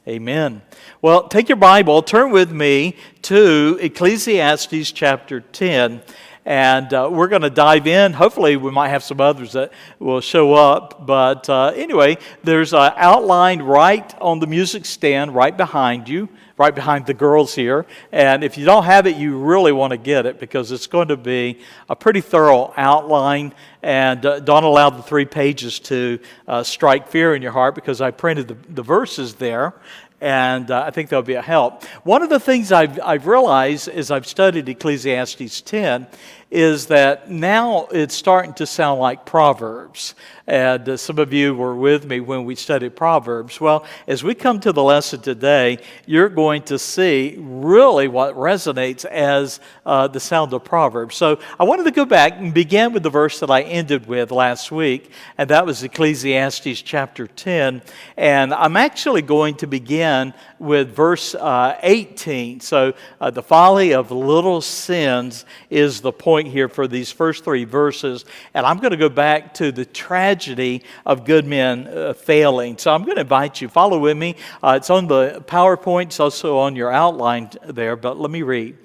Amen. Well, take your Bible, turn with me to Ecclesiastes chapter 10, and we're going to dive in. Hopefully, we might have some others that will show up, but anyway, there's an outline right on the music stand right behind you, right behind the girls here, and if you don't have it, you really want to get it because it's going to be a pretty thorough outline, and don't allow the 3 pages to strike fear in your heart because I printed the verses there. And I think that'll be a help. One of the things I've realized as I've studied Ecclesiastes 10 is that now it's starting to sound like Proverbs. And some of you were with me when we studied Proverbs. Well, as we come to the lesson today, you're going to see really what resonates as the sound of Proverbs. So I wanted to go back and begin with the verse that I ended with last week, and that was Ecclesiastes chapter 10. And I'm actually going to begin with verse 18. So the folly of little sins is the point here for these first 3 verses. And I'm going to go back to the tragedy of good men failing. So I'm going to invite you, follow with me. It's on the PowerPoint, it's also on your outline there, but let me read.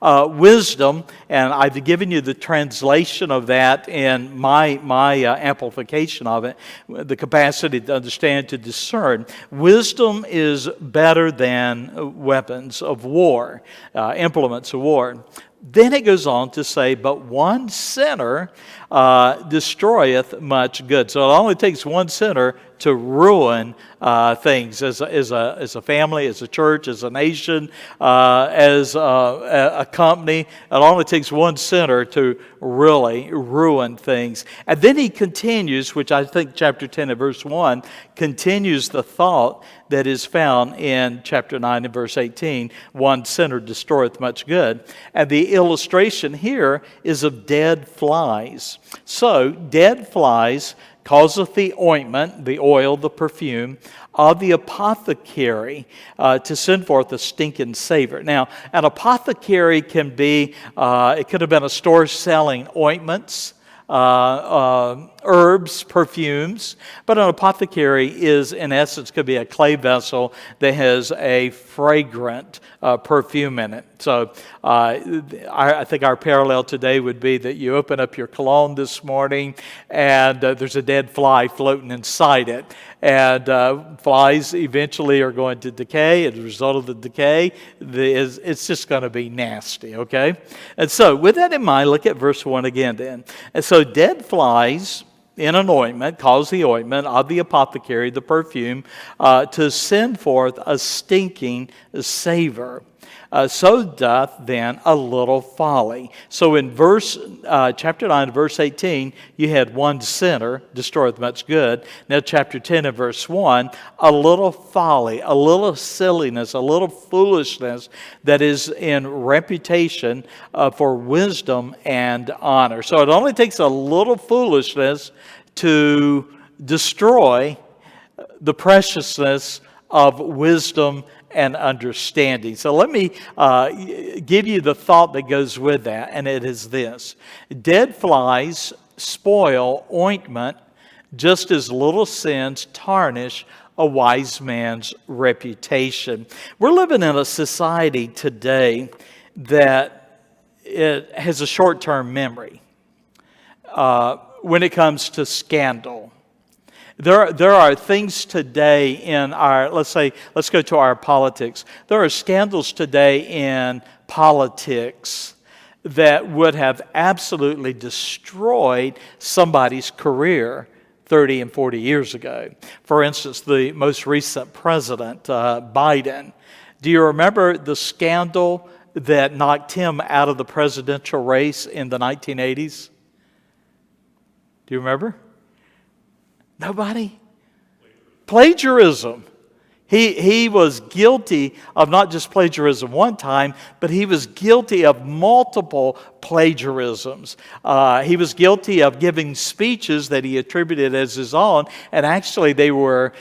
Wisdom, and I've given you the translation of that in my amplification of it, the capacity to understand, to discern. Wisdom is better than weapons of war, implements of war. Then it goes on to say, but one sinner destroyeth much good. So it only takes one sinner to ruin things as a family, as a church, as a nation, as a company. It only takes one sinner to really ruin things. And then he continues, which I think chapter 10 and verse 1 continues the thought that is found in chapter 9 and verse 18. One sinner destroyeth much good. And the illustration here is of dead flies. So, dead flies causeth the ointment, the oil, the perfume, of the apothecary to send forth a stinking savor. Now, an apothecary can be, it could have been a store selling ointments, herbs, perfumes, but an apothecary is, in essence, could be a clay vessel that has a fragrant perfume in it. So I think our parallel today would be that you open up your cologne this morning and there's a dead fly floating inside it. And flies eventually are going to decay. As a result of the decay, it's just going to be nasty, okay? And so with that in mind, look at verse 1 again then. And so dead flies in an ointment, cause the ointment of the apothecary, the perfume, to send forth a stinking savor. So doth then a little folly. So in chapter 9, verse 18, you had one sinner, destroyeth much good. Now chapter 10 and verse 1, a little folly, a little silliness, a little foolishness that is in reputation for wisdom and honor. So it only takes a little foolishness to destroy the preciousness of wisdom and understanding. So let me give you the thought that goes with that, and it is this. Dead flies spoil ointment just as little sins tarnish a wise man's reputation. We're living in a society today that it has a short-term memory when it comes to scandal. There are things today in our, let's go to our politics. There are scandals today in politics that would have absolutely destroyed somebody's career 30 and 40 years ago. For instance, the most recent president, Biden. Do you remember the scandal that knocked him out of the presidential race in the 1980s? Do you remember? Nobody? Plagiarism. He was guilty of not just plagiarism one time, but he was guilty of multiple plagiarisms. He was guilty of giving speeches that he attributed as his own, and actually they were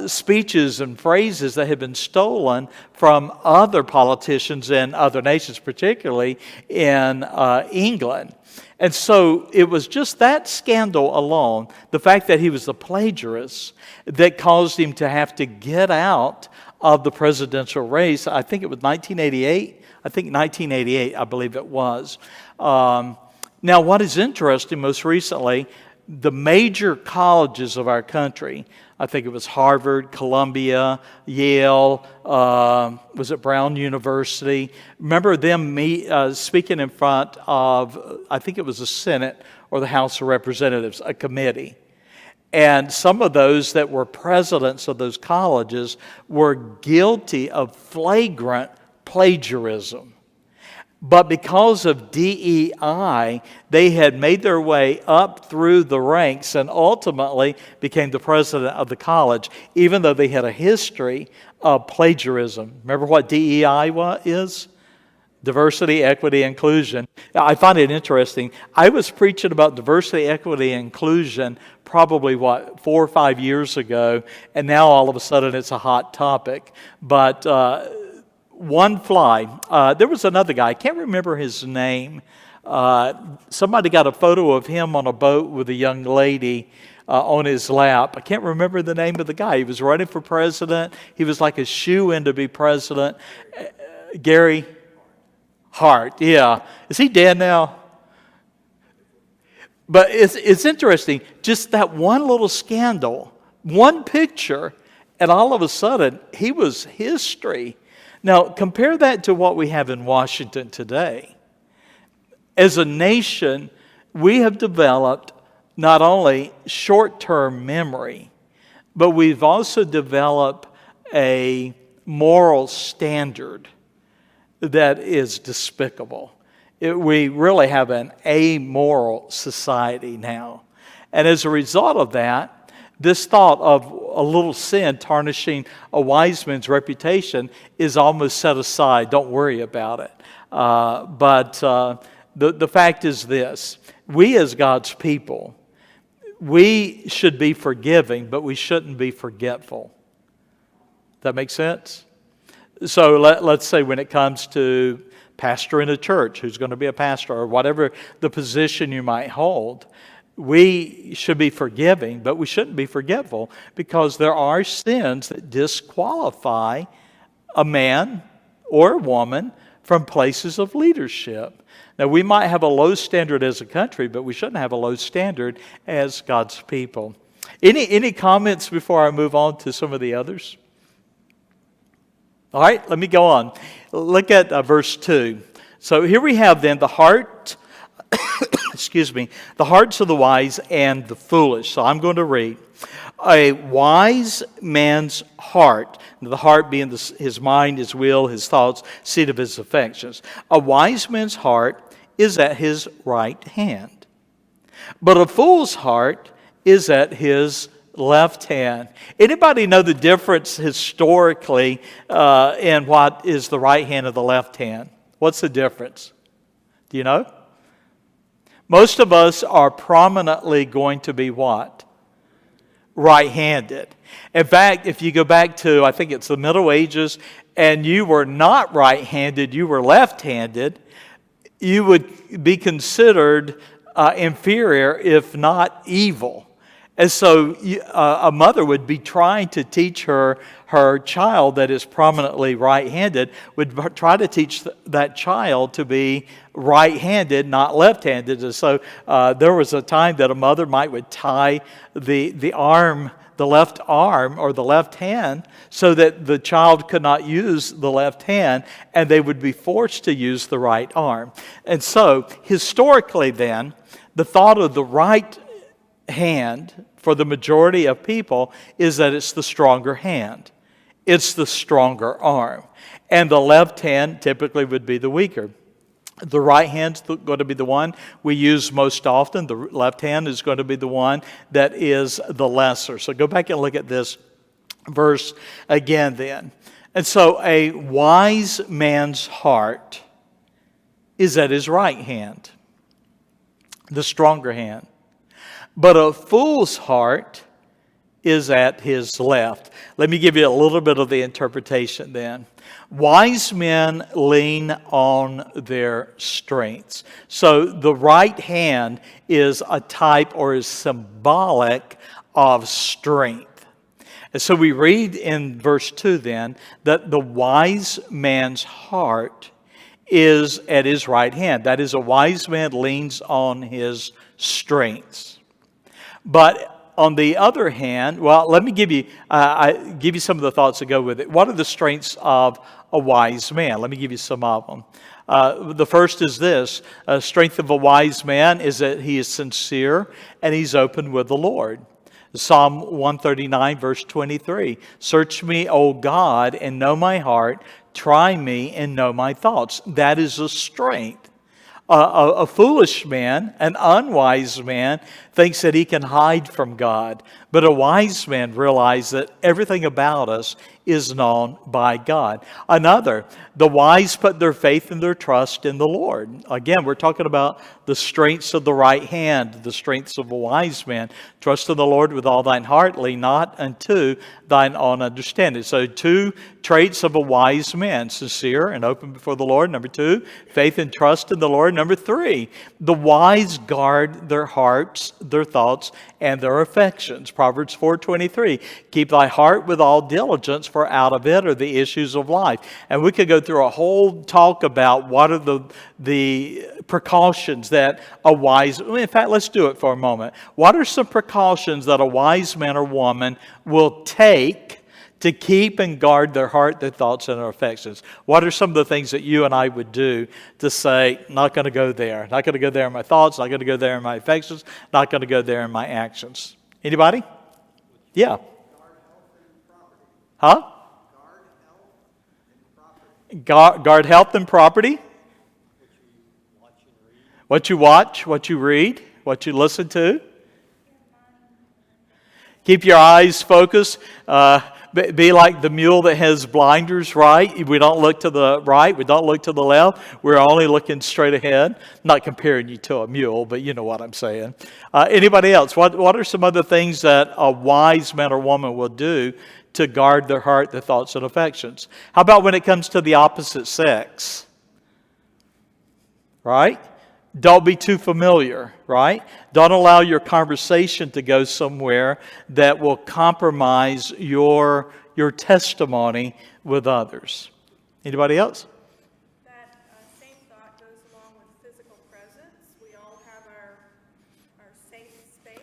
speeches and phrases that had been stolen from other politicians in other nations, particularly in England. And so it was just that scandal alone, the fact that he was a plagiarist, that caused him to have to get out of the presidential race. I think it was 1988. I think 1988, I believe it was. Now, what is interesting, most recently, the major colleges of our country, I think it was Harvard, Columbia, Yale, was it Brown University? Remember them speaking in front of, I think it was the Senate or the House of Representatives, a committee. And some of those that were presidents of those colleges were guilty of flagrant plagiarism. But because of DEI, they had made their way up through the ranks and ultimately became the president of the college, even though they had a history of plagiarism. Remember what DEI is? Diversity, equity, inclusion. I find it interesting. I was preaching about diversity, equity, inclusion probably, 4 or 5 years ago, and now all of a sudden it's a hot topic. But one fly. There was another guy. I can't remember his name. Somebody got a photo of him on a boat with a young lady on his lap. I can't remember the name of the guy. He was running for president. He was like a shoo-in to be president. Gary Hart, yeah. Is he dead now? But it's interesting. Just that one little scandal, one picture, and all of a sudden, he was history. Now, compare that to what we have in Washington today. As a nation, we have developed not only short-term memory, but we've also developed a moral standard that is despicable. We really have an amoral society now. And as a result of that, this thought of a little sin tarnishing a wise man's reputation is almost set aside. Don't worry about it. But the fact is this. We as God's people, we should be forgiving, but we shouldn't be forgetful. That make sense? So let's say when it comes to pastor in a church, who's going to be a pastor, or whatever the position you might hold, we should be forgiving, but we shouldn't be forgetful, because there are sins that disqualify a man or a woman from places of leadership. Now, we might have a low standard as a country, but we shouldn't have a low standard as God's people. Any comments before I move on to some of the others? All right, let me go on. Look at verse 2. So here we have then the heart, the hearts of the wise and the foolish. So I'm going to read. A wise man's heart, the heart being his mind, his will, his thoughts, seat of his affections. A wise man's heart is at his right hand, but a fool's heart is at his left hand. Anybody know the difference historically in what is the right hand and the left hand? What's the difference? Do you know? Most of us are prominently going to be what? Right-handed. In fact, if you go back to, I think it's the Middle Ages, and you were not right-handed, you were left-handed, you would be considered inferior, if not evil. And so a mother would be trying to teach her child that is prominently right-handed, would try to teach that child to be right-handed, not left-handed. And so there was a time that a mother would tie the left arm or the left hand so that the child could not use the left hand, and they would be forced to use the right arm. And so historically then, the thought of the right hand for the majority of people is that it's the stronger hand. It's the stronger arm. And the left hand typically would be the weaker. The right hand's going to be the one we use most often. The left hand is going to be the one that is the lesser. So go back and look at this verse again then. And so a wise man's heart is at his right hand, the stronger hand. But a fool's heart is at his left. Let me give you a little bit of the interpretation then. Wise men lean on their strengths. So the right hand is a type or is symbolic of strength. And so we read in verse 2 then that the wise man's heart is at his right hand. That is, a wise man leans on his strengths. But on the other hand, well, let me give you some of the thoughts that go with it. What are the strengths of a wise man? Let me give you some of them. The first is this. Strength of a wise man is that he is sincere and he's open with the Lord. Psalm 139, verse 23. Search me, O God, and know my heart. Try me and know my thoughts. That is a strength. A foolish man, an unwise man, thinks that he can hide from God. But a wise man realizes that everything about us is known by God. Another, the wise put their faith and their trust in the Lord. Again, we're talking about the strengths of the right hand, the strengths of a wise man. Trust in the Lord with all thine heart, lean not unto thine own understanding. So 2 traits of a wise man: sincere and open before the Lord. Number 2, faith and trust in the Lord. Number 3, the wise guard their hearts, their thoughts, and their affections. Proverbs 4:23, keep thy heart with all diligence, for out of it are the issues of life. And we could go through a whole talk about what are the precautions that a wise, in fact, let's do it for a moment. What are some precautions that a wise man or woman will take to keep and guard their heart, their thoughts, and their affections? What are some of the things that you and I would do to say, not going to go there, not going to go there in my thoughts, not going to go there in my affections, not going to go there in my actions? Anybody? Yeah. Huh? Guard health and property. What you watch, what you read, what you listen to. Keep your eyes focused. Be like the mule that has blinders, right? We don't look to the right. We don't look to the left. We're only looking straight ahead. Not comparing you to a mule, but you know what I'm saying. Anybody else? What are some other things that a wise man or woman will do to guard their heart, their thoughts, and affections? How about when it comes to the opposite sex? Right? Don't be too familiar, right? Don't allow your conversation to go somewhere that will compromise your testimony with others. Anybody else? That same thought goes along with physical presence. We all have our safe space.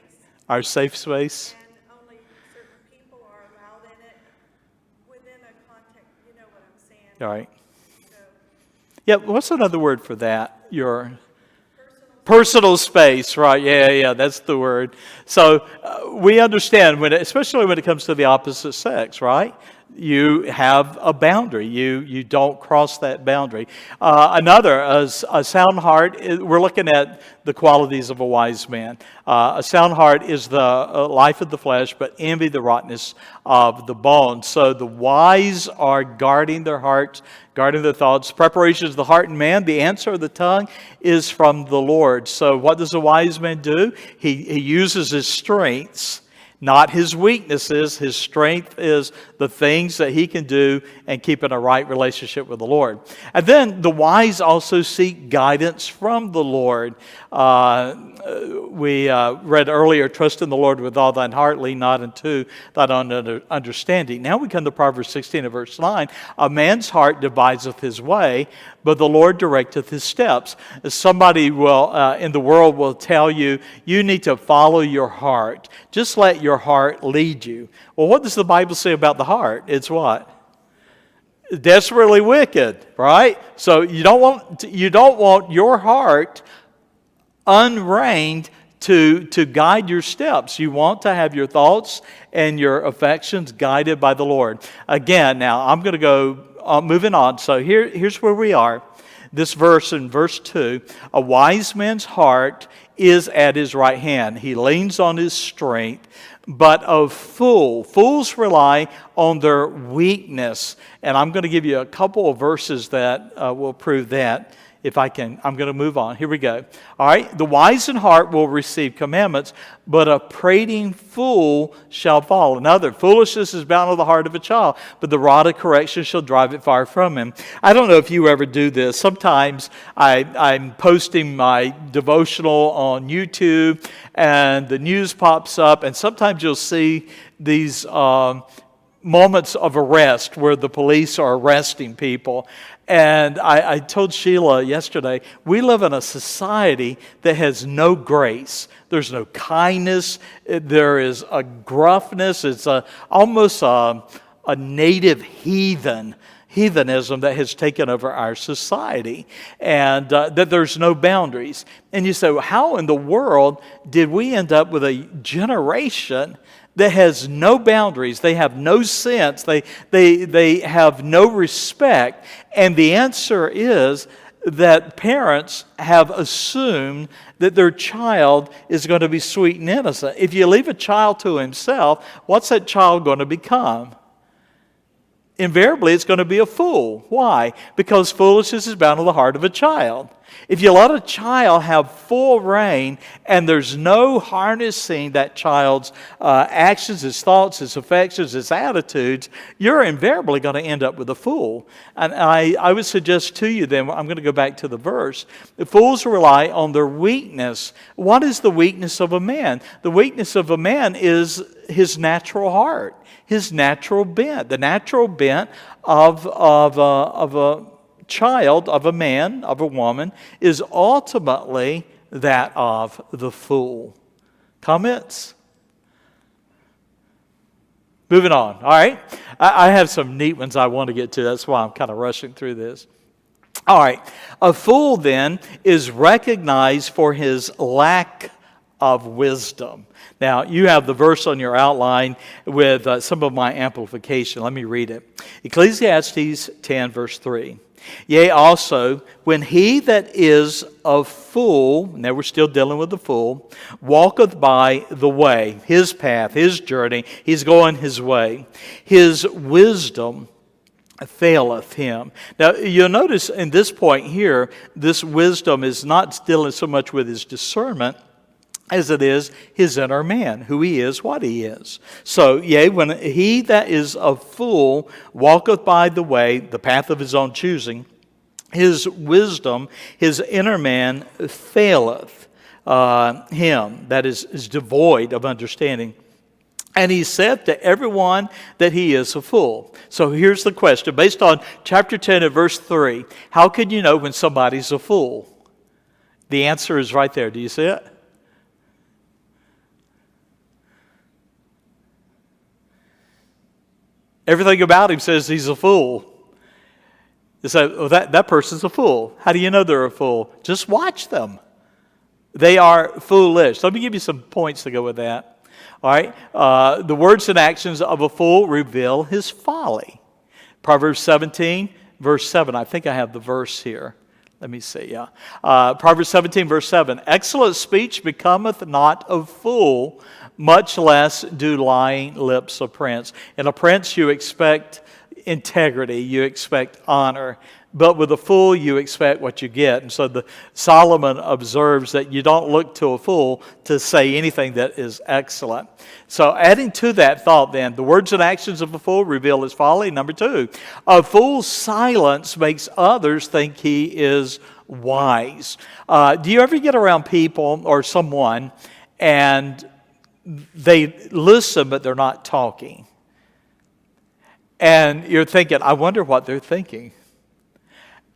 Our safe space. And only certain people are allowed in it within a context. You know what I'm saying? All right. So, Yeah, what's another word for that? Your personal space, right? Yeah, that's the word. So we understand, especially when it comes to the opposite sex, right? You have a boundary. You don't cross that boundary. A sound heart, we're looking at the qualities of a wise man. A sound heart is the life of the flesh, but envy the rottenness of the bones. So the wise are guarding their hearts, guarding their thoughts. Preparation is the heart and man. The answer of the tongue is from the Lord. So what does a wise man do? He uses his strengths, not his weaknesses. His strength is the things that he can do and keep in a right relationship with the Lord. And then the wise also seek guidance from the Lord. We read earlier, trust in the Lord with all thine heart, lean not unto thine own understanding. Now we come to Proverbs 16 and verse 9. A man's heart deviseth his way, but the Lord directeth his steps. Somebody will in the world will tell you, you need to follow your heart. Just let your heart lead you. Well, what does the Bible say about the heart? It's what? Desperately wicked, right? So you don't want your heart unreined to guide your steps. You want to have your thoughts and your affections guided by the Lord. Again, now I'm going to go moving on. So here's where we are. This verse in verse 2, a wise man's heart is at his right hand. He leans on his strength. But fools rely on their weakness. And I'm going to give you a couple of verses that will prove that. I'm going to move on. Here we go. All right. The wise in heart will receive commandments, but a prating fool shall fall. Another, foolishness is bound to the heart of a child, but the rod of correction shall drive it far from him. I don't know if you ever do this. Sometimes I'm posting my devotional on YouTube, and the news pops up, and sometimes you'll see these moments of arrest where the police are arresting people. And I told Sheila yesterday, we live in a society that has no grace. There's no kindness. There is a gruffness. It's almost a native heathenism that has taken over our society, and that there's no boundaries. And you say, well, how in the world did we end up with a generation that has no boundaries? They have no sense. They have no respect. And the answer is that parents have assumed that their child is going to be sweet and innocent. If you leave a child to himself, what's that child going to become? Invariably, it's going to be a fool. Why? Because foolishness is bound to the heart of a child. If you let a child have full reign and there's no harnessing that child's actions, his thoughts, his affections, his attitudes, you're invariably going to end up with a fool. And I would suggest to you then, I'm going to go back to the verse, the fools rely on their weakness. What is the weakness of a man? The weakness of a man is his natural heart, his natural bent. The natural bent of a child, of a man, of a woman, is ultimately that of the fool. Comments? Moving on. All right. I have some neat ones I want to get to. That's why I'm kind of rushing through this. All right. A fool then is recognized for his lack of wisdom. Now, you have the verse on your outline with some of my amplification. Let me read it. Ecclesiastes 10, verse 3. Yea, also, when he that is a fool, now we're still dealing with the fool, walketh by the way, his path, his journey, he's going his way, his wisdom faileth him. Now, you'll notice in this point here, this wisdom is not dealing so much with his discernment as it is his inner man, who he is, what he is. So, yea, when he that is a fool walketh by the way, the path of his own choosing, his wisdom, his inner man faileth him, that is devoid of understanding. And he said to everyone that he is a fool. So here's the question. Based on chapter 10 and verse 3, how can you know when somebody's a fool? The answer is right there. Do you see it? Everything about him says he's a fool. You say, oh, that person's a fool. How do you know they're a fool? Just watch them. They are foolish. Let me give you some points to go with that. All right. The words and actions of a fool reveal his folly. Proverbs 17, verse 7. I think I have the verse here. Let me see, yeah. Proverbs 17, verse 7. Excellent speech becometh not of fool, much less do lying lips a prince. In a prince you expect integrity, you expect honor. But with a fool you expect what you get. And so Solomon observes that you don't look to a fool to say anything that is excellent. So adding to that thought then, the words and actions of a fool reveal his folly. Number 2, a fool's silence makes others think he is wise. Do you ever get around people or someone and they listen but they're not talking? And you're thinking, I wonder what they're thinking.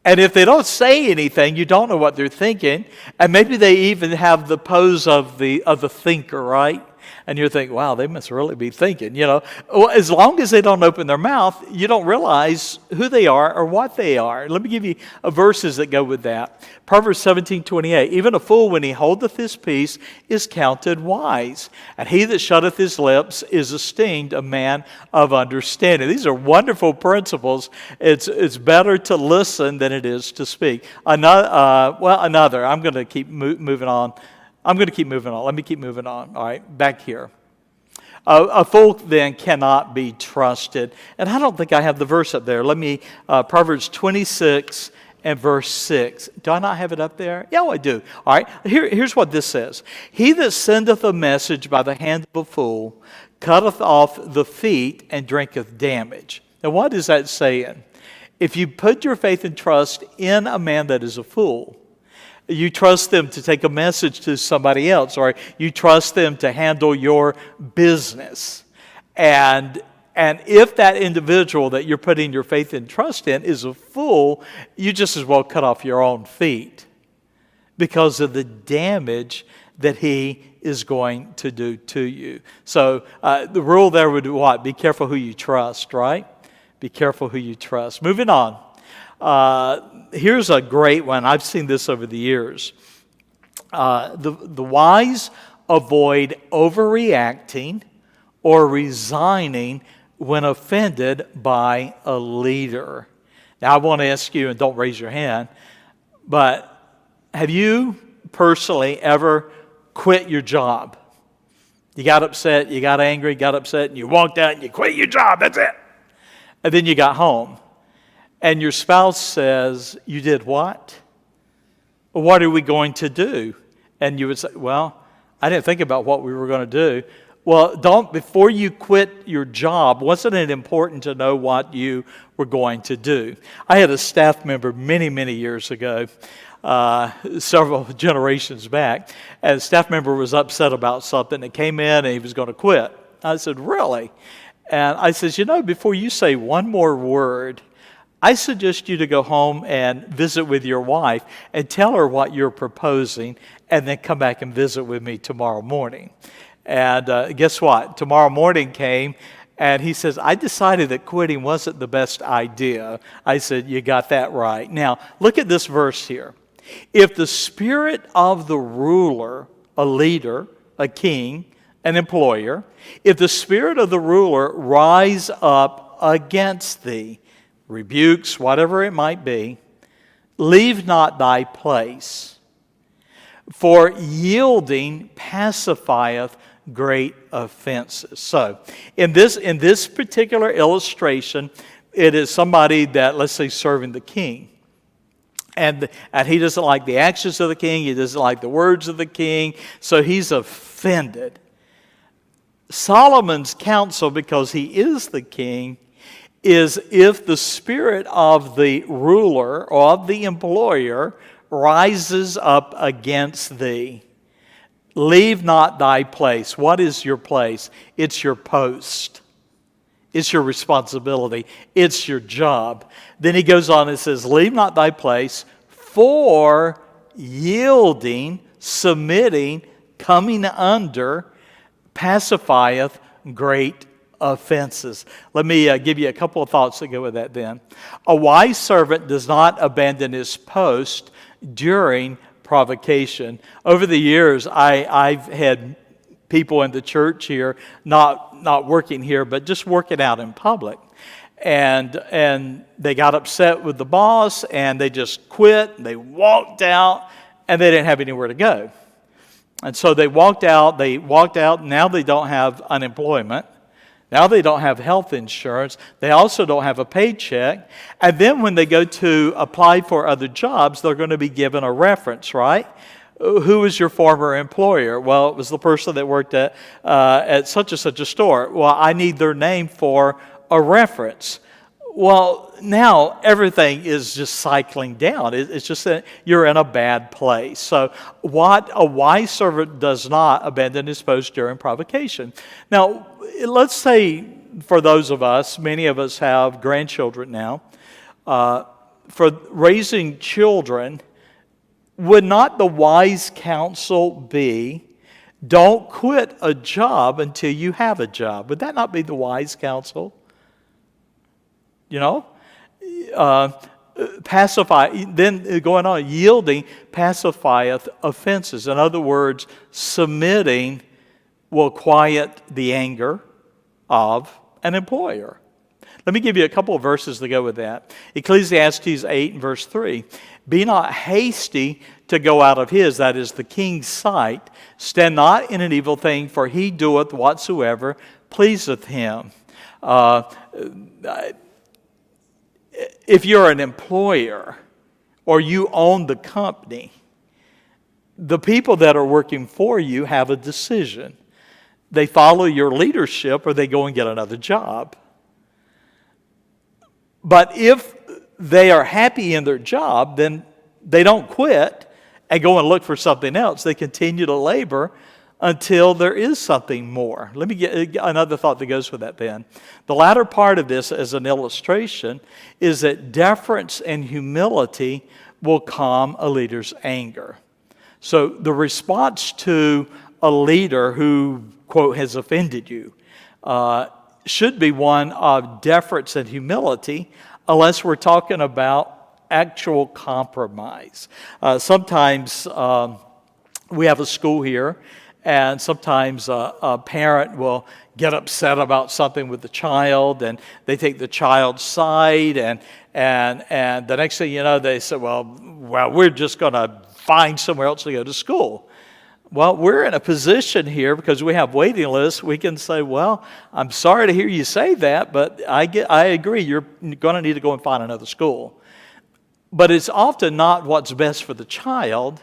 And if they don't say anything, you don't know what they're thinking. And maybe they even have the pose of the thinker, right? And you're thinking, wow, they must really be thinking, you know. Well, as long as they don't open their mouth, you don't realize who they are or what they are. Let me give you verses that go with that. Proverbs 17:28. Even a fool, when he holdeth his peace, is counted wise. And he that shutteth his lips is esteemed a man of understanding. These are wonderful principles. It's better to listen than it is to speak. Another. I'm going to keep moving on. Let me keep moving on. All right, back here. A fool then cannot be trusted. And I don't think I have the verse up there. Proverbs 26 and verse 6. Do I not have it up there? Yeah, I do. All right, here's what this says. He that sendeth a message by the hand of a fool cutteth off the feet and drinketh damage. Now, what is that saying? If you put your faith and trust in a man that is a fool, you trust them to take a message to somebody else, or you trust them to handle your business. And if that individual that you're putting your faith and trust in is a fool, you just as well cut off your own feet because of the damage that he is going to do to you. So the rule there would be what? Be careful who you trust, right? Be careful who you trust. Moving on. Here's a great one. I've seen this over the years. The wise avoid overreacting or resigning when offended by a leader. Now, I want to ask you, and don't raise your hand, but have you personally ever quit your job? You got upset, you got angry, got upset, and you walked out and you quit your job. That's it. And then you got home. And your spouse says, you did what? Well, what are we going to do? And you would say, well, I didn't think about what we were going to do. Well, before you quit your job, wasn't it important to know what you were going to do? I had a staff member many, many years ago, several generations back, and a staff member was upset about something and came in and he was going to quit. I said, really? And I said, before you say one more word, I suggest you to go home and visit with your wife and tell her what you're proposing and then come back and visit with me tomorrow morning. And guess what? Tomorrow morning came and he says, I decided that quitting wasn't the best idea. I said, you got that right. Now, look at this verse here. If the spirit of the ruler, a leader, a king, an employer, if the spirit of the ruler rise up against thee, rebukes, whatever it might be, leave not thy place, for yielding pacifieth great offenses. So, in this particular illustration, it is somebody that, let's say, serving the king. And he doesn't like the actions of the king, he doesn't like the words of the king, so he's offended. Solomon's counsel, because he is the king, is if the spirit of the ruler or of the employer rises up against thee, leave not thy place. What is your place? It's your post. It's your responsibility. It's your job. Then he goes on and says, leave not thy place, for yielding, submitting, coming under, pacifieth great offenses. Let me give you a couple of thoughts that go with that then. A wise servant does not abandon his post during provocation. Over the years, I've had people in the church here, not working here, but just working out in public. And they got upset with the boss, and they just quit, they walked out, and they didn't have anywhere to go. And so they walked out, now they don't have unemployment. Now they don't have health insurance. They also don't have a paycheck. And then when they go to apply for other jobs, they're going to be given a reference, right? Who was your former employer? Well, it was the person that worked at such and such a store. Well, I need their name for a reference. Well, now everything is just cycling down. It's just that you're in a bad place. So what a wise servant does not abandon his post during provocation. Now, let's say for those of us, many of us have grandchildren now, for raising children, would not the wise counsel be, don't quit a job until you have a job? Would that not be the wise counsel? Pacify, then going on, yielding pacifieth offenses. In other words, submitting will quiet the anger of an employer. Let me give you a couple of verses to go with that. Ecclesiastes 8 and verse 3. Be not hasty to go out of his, that is the king's sight. Stand not in an evil thing, for he doeth whatsoever pleaseth him. If you're an employer or you own the company, the people that are working for you have a decision. They follow your leadership or they go and get another job. But if they are happy in their job, then they don't quit and go and look for something else. They continue to labor until there is something more. Let me get another thought that goes with that then. The latter part of this, as an illustration, is that deference and humility will calm a leader's anger. So the response to a leader who, quote, has offended you should be one of deference and humility, unless we're talking about actual compromise. Sometimes we have a school here, and sometimes a parent will get upset about something with the child, and they take the child's side, and the next thing you know, they say, well, we're just going to find somewhere else to go to school. Well, we're in a position here because we have waiting lists. We can say, well, I'm sorry to hear you say that, but I agree, you're going to need to go and find another school. But it's often not what's best for the child,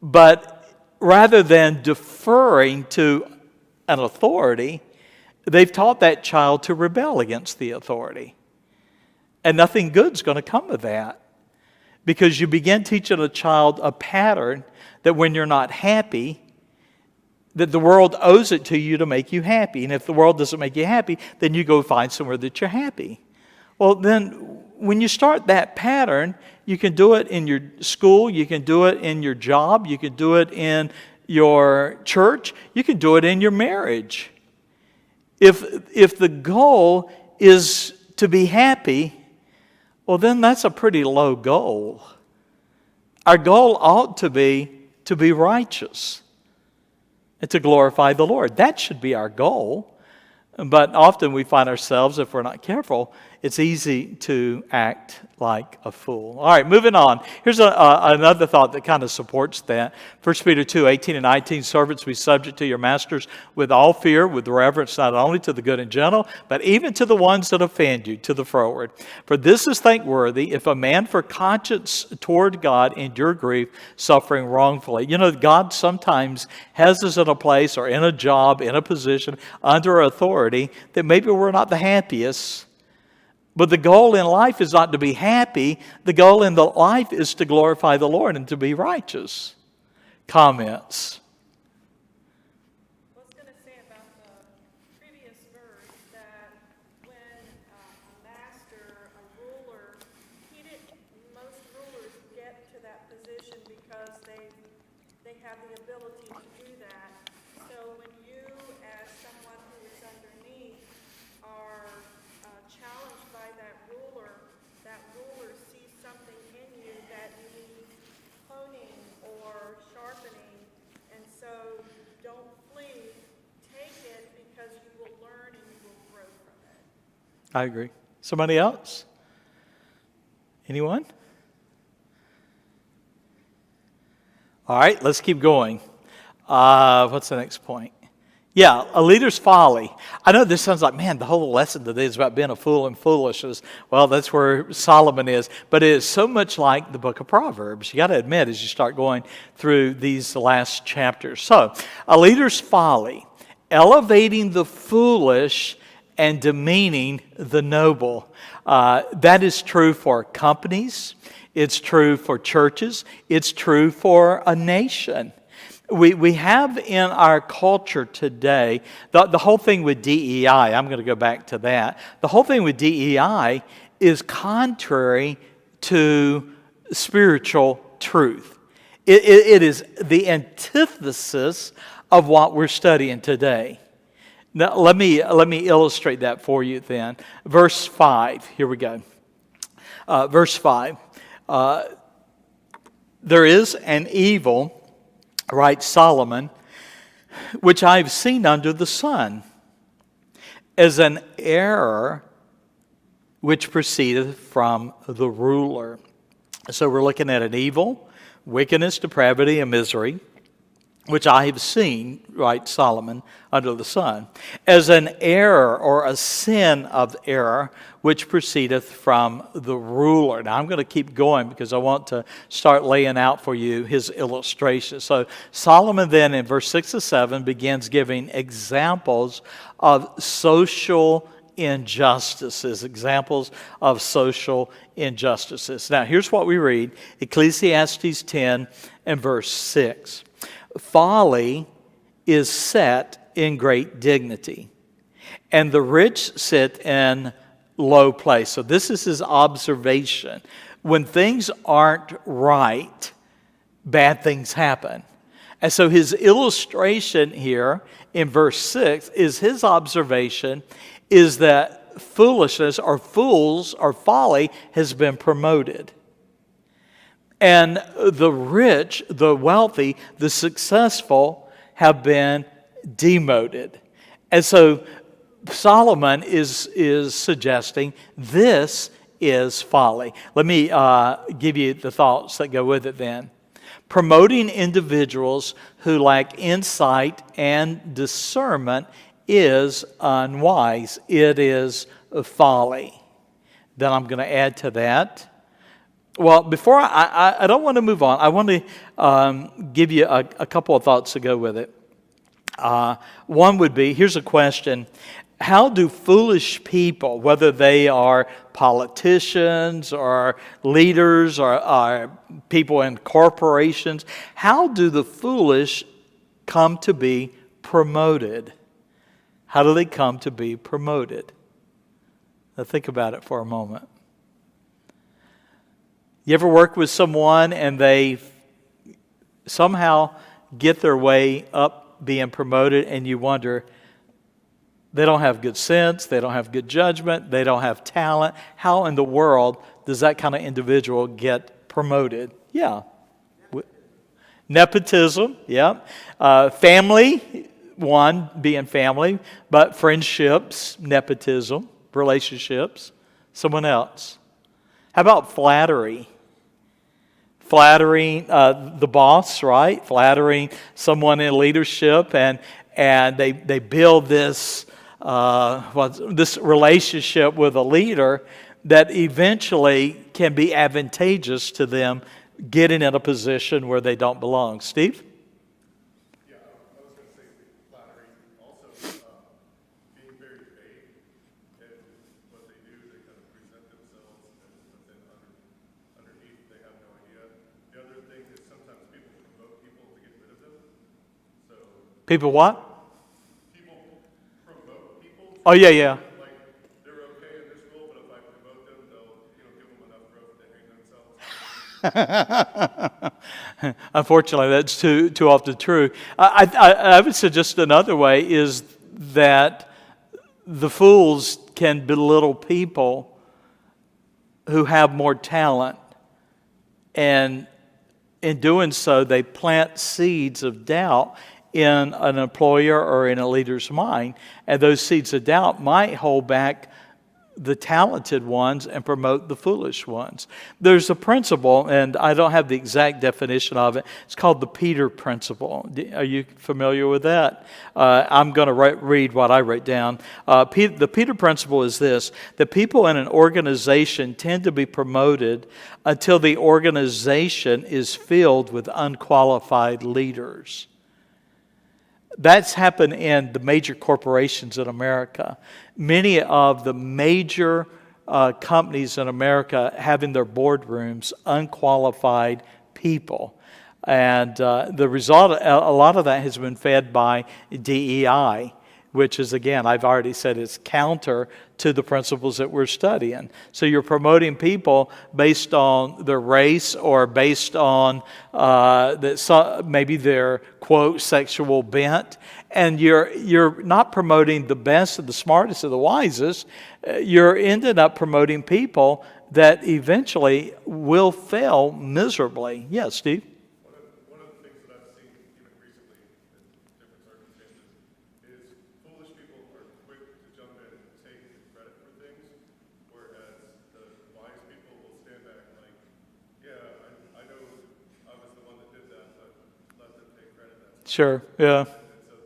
but rather than deferring to an authority, they've taught that child to rebel against the authority. And nothing good's going to come of that, because you begin teaching a child a pattern that when you're not happy, that the world owes it to you to make you happy. And if the world doesn't make you happy, then you go find somewhere that you're happy. Well, then when you start that pattern, you can do it in your school, you can do it in your job, you can do it in your church, you can do it in your marriage. If the goal is to be happy, well, then that's a pretty low goal. Our goal ought to be righteous and to glorify the Lord. That should be our goal. But often we find ourselves, if we're not careful, it's easy to act like a fool. All right, moving on. Here's another thought that kind of supports that. 1 Peter 2, 18 and 19, servants, be subject to your masters with all fear, with reverence, not only to the good and gentle, but even to the ones that offend you, to the froward. For this is thankworthy, if a man for conscience toward God endure grief, suffering wrongfully. You know, God sometimes has us in a place or in a job, in a position, under authority, that maybe we're not the happiest. But the goal in life is not to be happy. The goal in the life is to glorify the Lord and to be righteous. Comments? I was going to say about the previous verse that when a master, a ruler, most rulers get to that position because they have the ability to do that. So when you, as someone who is underneath, are challenged by that ruler sees something in you that you need honing or sharpening, and so don't flee, take it, because you will learn and you will grow from it. I agree. Somebody else? Anyone? All right, let's keep going. What's the next point? Yeah, a leader's folly. I know this sounds like, man, the whole lesson today is about being a fool and foolishness. Well, that's where Solomon is. But it is so much like the book of Proverbs. You got to admit, as you start going through these last chapters. So, a leader's folly, elevating the foolish and demeaning the noble. That is true for companies. It's true for churches. It's true for a nation. We have in our culture today, the whole thing with DEI, I'm going to go back to that. The whole thing with DEI is contrary to spiritual truth. It is the antithesis of what we're studying today. Now, let me illustrate that for you then. Verse 5, here we go. Verse 5, there is an evil, writes Solomon, which I have seen under the sun, as an error which proceedeth from the ruler. So we're looking at an evil, wickedness, depravity, and misery which I have seen, writes Solomon, under the sun, as an error or a sin of error which proceedeth from the ruler. Now I'm going to keep going because I want to start laying out for you his illustration. So Solomon then in verse 6 to 7 begins giving examples of social injustices, examples of social injustices. Now here's what we read, Ecclesiastes 10 and verse 6. Folly is set in great dignity, and the rich sit in low place. So this is his observation. When things aren't right, bad things happen. And so his illustration here in verse 6 is his observation is that foolishness or fools or folly has been promoted. And the rich, the wealthy, the successful have been demoted. And so Solomon is suggesting this is folly. Let me give you the thoughts that go with it then. Promoting individuals who lack insight and discernment is unwise. It is folly. Then I'm going to add to that. Well, before I don't want to move on. I want to give you a couple of thoughts to go with it. One would be, here's a question. How do foolish people, whether they are politicians or leaders or people in corporations, how do the foolish come to be promoted? How do they come to be promoted? Now think about it for a moment. You ever work with someone and they somehow get their way up being promoted and you wonder, they don't have good sense, they don't have good judgment, they don't have talent. How in the world does that kind of individual get promoted? Yeah. Nepotism, yeah. Family, one being family, but friendships, nepotism, relationships, someone else. How about flattery? Flattering the boss, right? Flattering someone in leadership, and they build this this relationship with a leader that eventually can be advantageous to them getting in a position where they don't belong. Steve? Yeah, I was going to say flattery. Also, being very vague in what they do, they kind of present themselves, but then underneath they have no idea. The other thing is sometimes people promote people to get rid of them. So People what? people promote people. Oh, yeah. Like they're okay in this role, but if I promote them, they'll give them enough growth to hang themselves. Unfortunately, that's too often true. I would suggest another way is that the fools can belittle people who have more talent, and in doing so, they plant seeds of doubt in an employer or in a leader's mind, and those seeds of doubt might hold back the talented ones and promote the foolish ones. There's a principle, and I don't have the exact definition of it. It's called the Peter principle. Are you familiar with that? I'm going to read what I wrote down. The Peter principle is this: that people in an organization tend to be promoted until the organization is filled with unqualified leaders. That's happened in the major corporations in America. Many of the major companies in America have in their boardrooms unqualified people. And the result, a lot of that has been fed by DEI, which is, again, I've already said, it's counter to the principles that we're studying. So you're promoting people based on their race or based on maybe their, quote, sexual bent. And you're not promoting the best and the smartest and the wisest. You're ended up promoting people that eventually will fail miserably. Yeah, Steve? One of the things that I've seen even recently in different circumstances is foolish people are quick to jump in and take credit for things, whereas the wise people will stand back like, yeah, I know I was the one that did that, but let them take credit. That's Sure, yeah. And so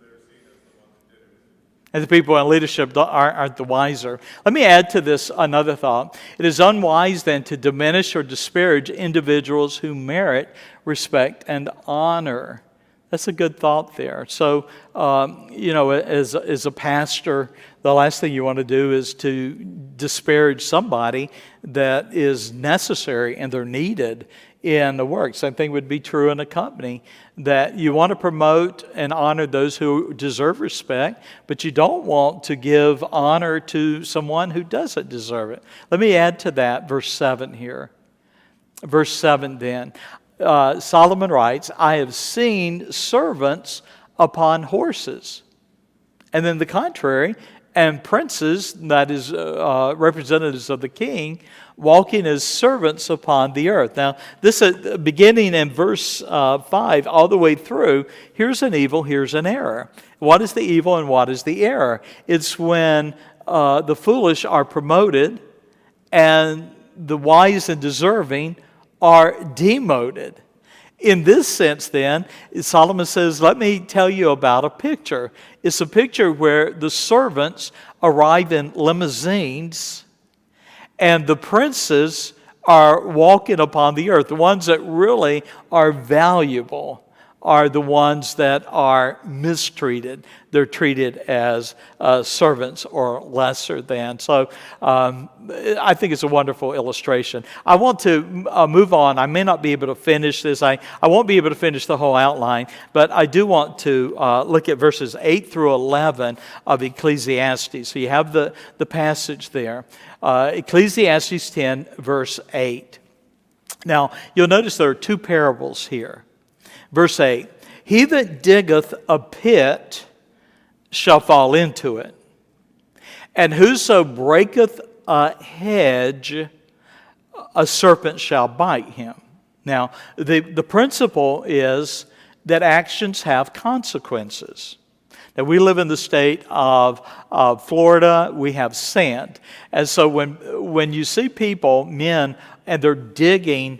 they're seen as the one that did everything. And the people in leadership aren't the wiser. Let me add to this another thought. It is unwise then to diminish or disparage individuals who merit respect and honor. That's a good thought there. So, as a pastor, the last thing you want to do is to disparage somebody that is necessary and they're needed in the work. Same thing would be true in a company, that you want to promote and honor those who deserve respect, but you don't want to give honor to someone who doesn't deserve it. Let me add to that verse 7 here. Verse 7 then. Solomon writes, I have seen servants upon horses. And then the contrary, and princes, that is representatives of the king, walking as servants upon the earth. Now, this beginning in verse 5 all the way through, here's an evil, here's an error. What is the evil and what is the error? It's when the foolish are promoted and the wise and deserving are demoted. In this sense, then, Solomon says, let me tell you about a picture. It's a picture where the servants arrive in limousines and the princes are walking upon the earth. The ones that really are valuable are the ones that are mistreated. They're treated as servants or lesser than. So I think it's a wonderful illustration. I want to move on. I may not be able to finish this. I won't be able to finish the whole outline, but I do want to look at verses 8 through 11 of Ecclesiastes. So you have the passage there. Ecclesiastes 10, verse 8. Now, you'll notice there are two parables here. Verse 8, he that diggeth a pit shall fall into it, and whoso breaketh a hedge, a serpent shall bite him. Now, the principle is that actions have consequences. Now, we live in the state of Florida. We have sand. And so when you see people, men, and they're digging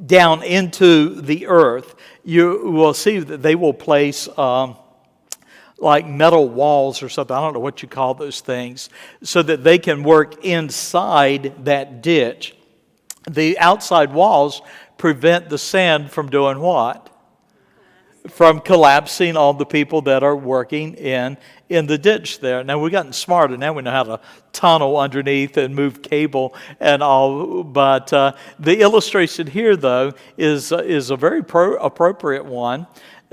down into the earth, you will see that they will place like metal walls or something. I don't know what you call those things, so that they can work inside that ditch. The outside walls prevent the sand from doing what? From collapsing on the people that are working in the ditch there. Now, we've gotten smarter. Now we know how to tunnel underneath and move cable and all. But the illustration here, though, is a very appropriate one.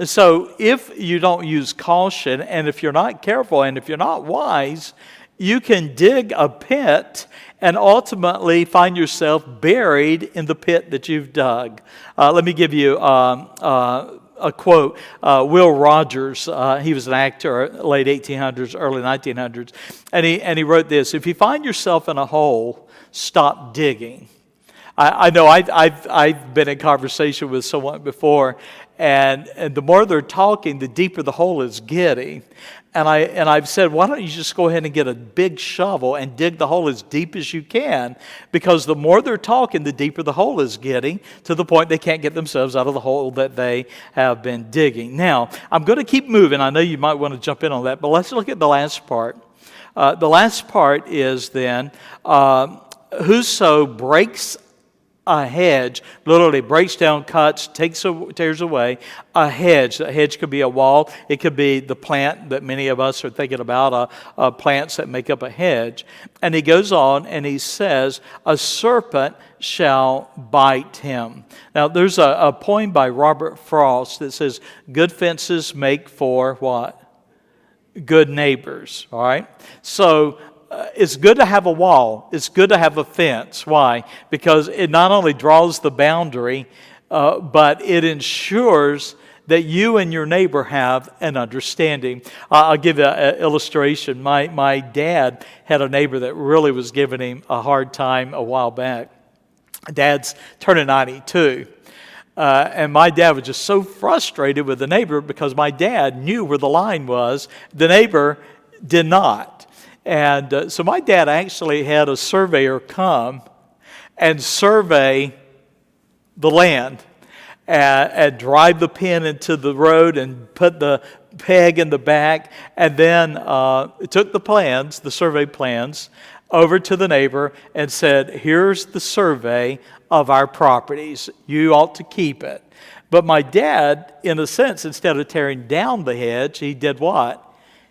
So if you don't use caution, and if you're not careful, and if you're not wise, you can dig a pit and ultimately find yourself buried in the pit that you've dug. Let me give you a quote. Will Rogers, he was an actor, late 1800s, early 1900s, and he wrote this: if you find yourself in a hole, stop digging. I know I've been in conversation with someone before, and the more they're talking, the deeper the hole is getting. And I've said, why don't you just go ahead and get a big shovel and dig the hole as deep as you can? Because the more they're talking, the deeper the hole is getting, to the point they can't get themselves out of the hole that they have been digging. Now, I'm going to keep moving. I know you might want to jump in on that, but let's look at the last part. The last part is then, whoso breaks a hedge, literally breaks down, cuts, tears away a hedge. A hedge could be a wall. It could be the plant that many of us are thinking about, plants that make up a hedge. And he goes on and he says, a serpent shall bite him. Now, there's a poem by Robert Frost that says, good fences make for what? Good neighbors, all right? So, it's good to have a wall. It's good to have a fence. Why? Because it not only draws the boundary, but it ensures that you and your neighbor have an understanding. I'll give an illustration. My dad had a neighbor that really was giving him a hard time a while back. Dad's turning 92. And my dad was just so frustrated with the neighbor because my dad knew where the line was. The neighbor did not. And so my dad actually had a surveyor come and survey the land. and drive the pin into the road and put the peg in the back, and then took the survey plans, over to the neighbor and said, here's the survey of our properties. You ought to keep it. But my dad, in a sense, instead of tearing down the hedge, he did what?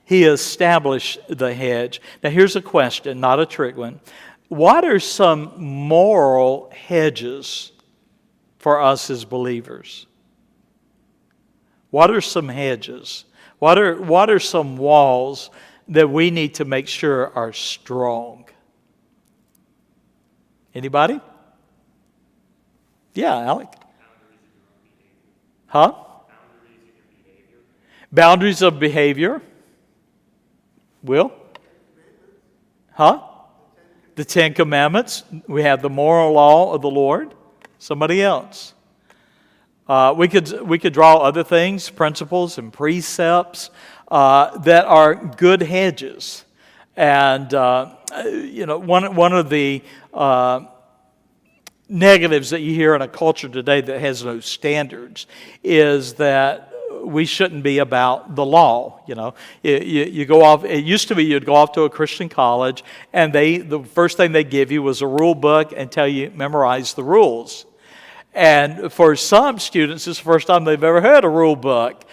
He established the hedge. Now here's a question, not a trick one. What are some moral hedges for us as believers? What are some hedges? What are some walls that we need to make sure are strong? Anybody? Yeah, Alec? Huh? Boundaries of behavior. Will? Huh? The Ten Commandments. We have the moral law of the Lord. Somebody else. We could draw other things, principles and precepts that are good hedges. And one of the negatives that you hear in a culture today that has no standards is that we shouldn't be about the law. You go off. It used to be you'd go off to a Christian college, and the first thing they give you was a rule book and tell you memorize the rules. And for some students, it's the first time they've ever heard a rule book.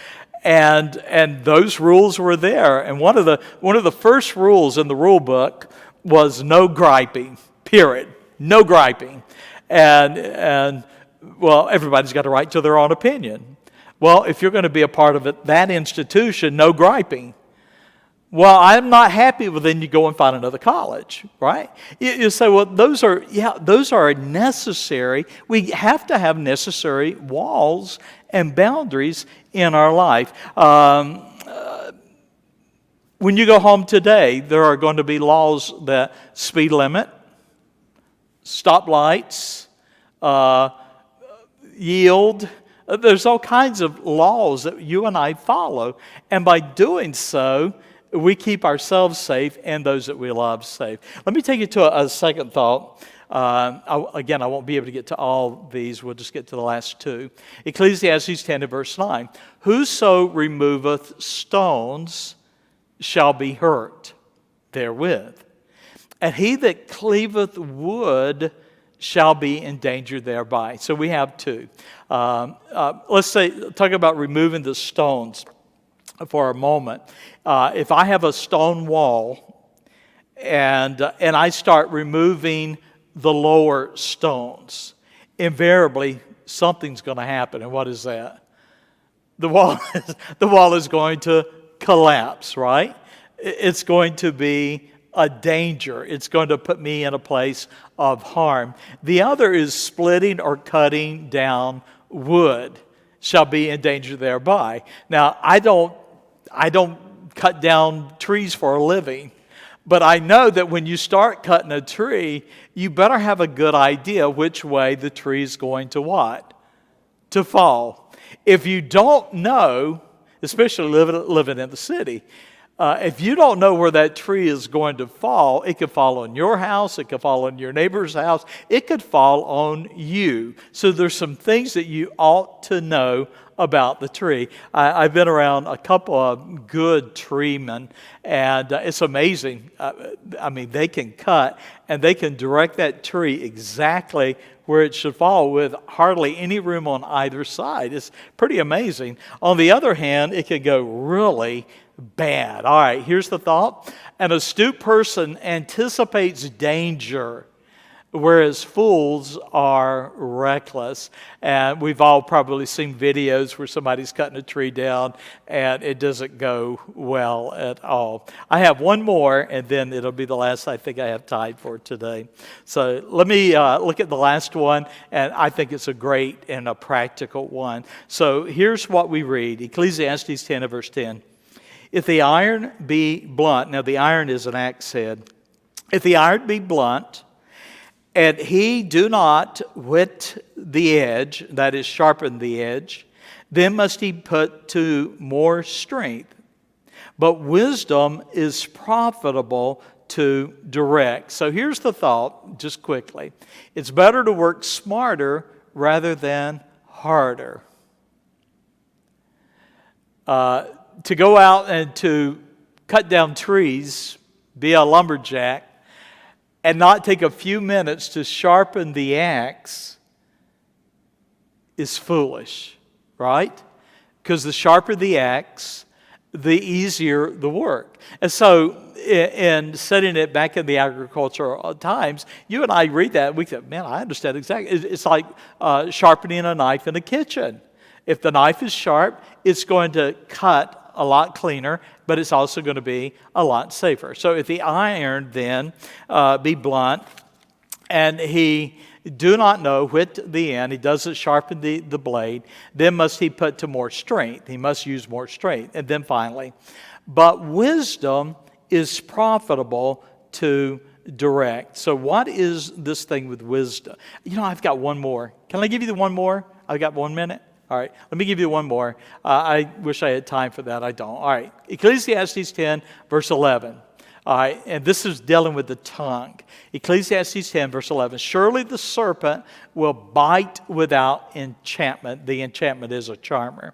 And those rules were there. And one of the first rules in the rule book was no griping. Period. No griping. And well, everybody's got a right to their own opinion. Well, if you're going to be a part of that institution, no griping. Well, I'm not happy. Well, then you go and find another college, right? You say, well, those are necessary. We have to have necessary walls and boundaries in our life. When you go home today, there are going to be laws that speed limit, stoplights, yield. There's all kinds of laws that you and I follow. And by doing so, we keep ourselves safe and those that we love safe. Let me take you to a second thought. Again, I won't be able to get to all these. We'll just get to the last two. Ecclesiastes 10 and verse 9. Whoso removeth stones shall be hurt therewith. And he that cleaveth wood shall be endangered thereby. So we have two. Let's talk about removing the stones for a moment. If I have a stone wall and I start removing the lower stones, invariably something's going to happen. And what is that? The wall is going to collapse, right? It's going to be a danger. It's going to put me in a place of harm. The other is splitting or cutting down wood shall be in danger thereby. Now, I don't cut down trees for a living, but I know that when you start cutting a tree, you better have a good idea which way the tree is going to what? To fall. If you don't know, especially living in the city, if you don't know where that tree is going to fall, it could fall on your house, it could fall on your neighbor's house, it could fall on you. So there's some things that you ought to know about the tree. I've been around a couple of good treemen, and it's amazing. They can cut, and they can direct that tree exactly where it should fall with hardly any room on either side. It's pretty amazing. On the other hand, it can go really bad. All right, here's the thought. An astute person anticipates danger, whereas fools are reckless. And we've all probably seen videos where somebody's cutting a tree down and it doesn't go well at all. I have one more, and then it'll be the last I think I have time for today. So let me look at the last one, and I think it's a great and a practical one. So here's what we read, Ecclesiastes 10 and verse 10. If the iron be blunt, now the iron is an axe head. If the iron be blunt, and he do not whet the edge, that is, sharpen the edge, then must he put to more strength. But wisdom is profitable to direct. So here's the thought, just quickly. It's better to work smarter rather than harder. To go out and to cut down trees, be a lumberjack, and not take a few minutes to sharpen the axe is foolish, right? Because the sharper the axe, the easier the work. And so, in setting it back in the agricultural times, you and I read that, and we think, man, I understand exactly. It's like sharpening a knife in a kitchen. If the knife is sharp, it's going to cut a lot cleaner, but it's also going to be a lot safer. So if the iron then be blunt, and he do not know whit the end, he doesn't sharpen the blade, then must he put to more strength. He must use more strength. And then finally, but wisdom is profitable to direct. So what is this thing with wisdom? You know, I've got one more. Can I give you the one more? I've got 1 minute. All right, let me give you one more. I wish I had time for that. I don't. All right, Ecclesiastes 10, verse 11. All right, and this is dealing with the tongue. Ecclesiastes 10, verse 11. Surely the serpent will bite without enchantment. The enchantment is a charmer.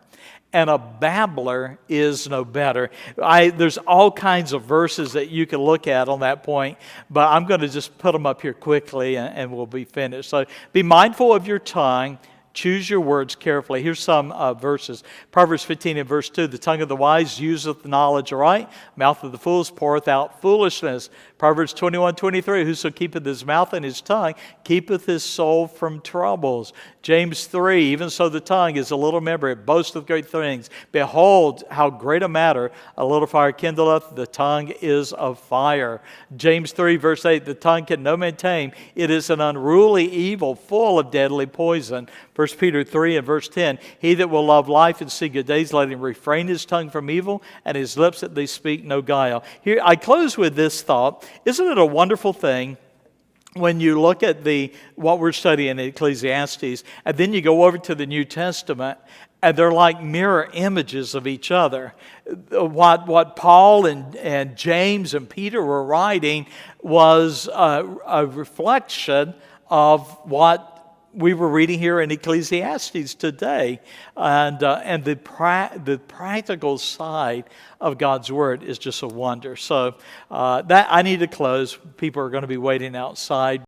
And a babbler is no better. There's all kinds of verses that you can look at on that point, but I'm going to just put them up here quickly and we'll be finished. So be mindful of your tongue. Choose your words carefully. Here's some verses. Proverbs 15 and verse 2. The tongue of the wise useth knowledge aright. Mouth of the fools poureth out foolishness. Proverbs 21:23. Whoso keepeth his mouth and his tongue keepeth his soul from troubles. James 3. Even so the tongue is a little member. It boasteth great things. Behold, how great a matter a little fire kindleth. The tongue is of fire. James 3 verse 8. The tongue can no man tame. It is an unruly evil full of deadly poison. 1 Peter 3 and verse 10, he that will love life and see good days, let him refrain his tongue from evil and his lips that they speak no guile. Here, I close with this thought. Isn't it a wonderful thing when you look at what we're studying in Ecclesiastes, and then you go over to the New Testament, and they're like mirror images of each other. What Paul and James and Peter were writing was a reflection of what we were reading here in Ecclesiastes today, and the practical side of God's Word is just a wonder. So that I need to close. People are going to be waiting outside.